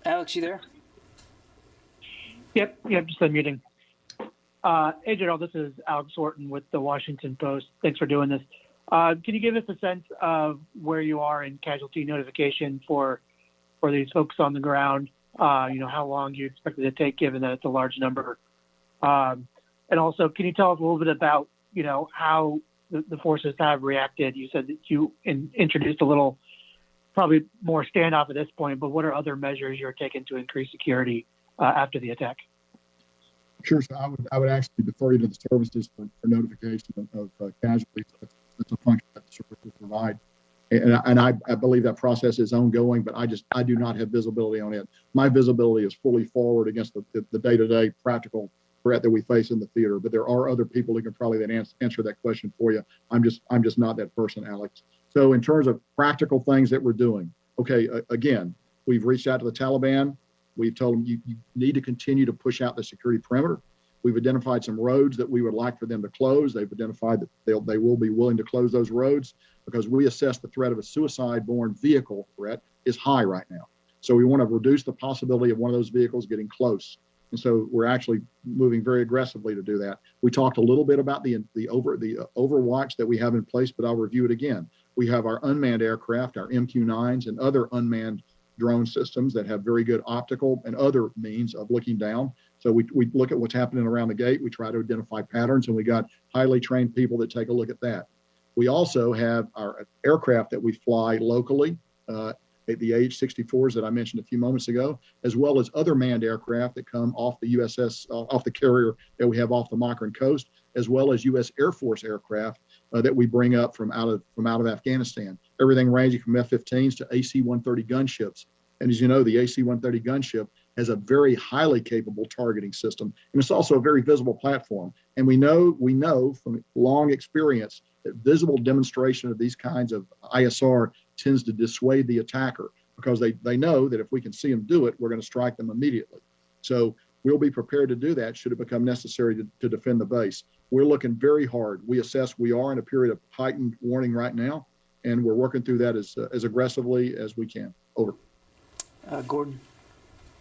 Alex, you there? Yep, just unmuting. Hey, General, this is Alex Orton with the Washington Post. Thanks for doing this. Can you give us a sense of where you are in casualty notification for these folks on the ground? How long you expect it to take, given that it's a large number? And also, can you tell us a little bit about, how the forces have reacted? You said that you introduced a little, probably more standoff at this point, but what are other measures you're taking to increase security after the attack? Sure. So I would actually defer you to the services for notification of casualties. That's a function that the services provide. And I believe that process is ongoing, but I do not have visibility on it. My visibility is fully forward against the day-to-day practical threat that we face in the theater. But there are other people who can probably then answer that question for you. I'm just not that person, Alex. So in terms of practical things that we're doing, okay, again, we've reached out to the Taliban. We've told them you need to continue to push out the security perimeter. We've identified some roads that we would like for them to close. They've identified that they will be willing to close those roads because we assess the threat of a suicide-borne vehicle threat is high right now. So we want to reduce the possibility of one of those vehicles getting close. And so we're actually moving very aggressively to do that. We talked a little bit about the overwatch that we have in place, but I'll review it again. We have our unmanned aircraft, our MQ-9s, and other unmanned drone systems that have very good optical and other means of looking down. So we look at what's happening around the gate. We try to identify patterns, and we got highly trained people that take a look at that. We also have our aircraft that we fly locally, the AH-64s that I mentioned a few moments ago, as well as other manned aircraft that come off the USS, off the carrier that we have off the Makran coast, as well as U.S. Air Force aircraft that we bring up from out of Afghanistan. Everything ranging from F-15s to AC-130 gunships. And as you know, the AC-130 gunship has a very highly capable targeting system, and it's also a very visible platform. And we know from long experience that visible demonstration of these kinds of ISR tends to dissuade the attacker because they know that if we can see them do it, we're going to strike them immediately. So we'll be prepared to do that should it become necessary to defend the base. We're looking very hard. We assess we are in a period of heightened warning right now, and we're working through that as aggressively as we can. Over. Gordon.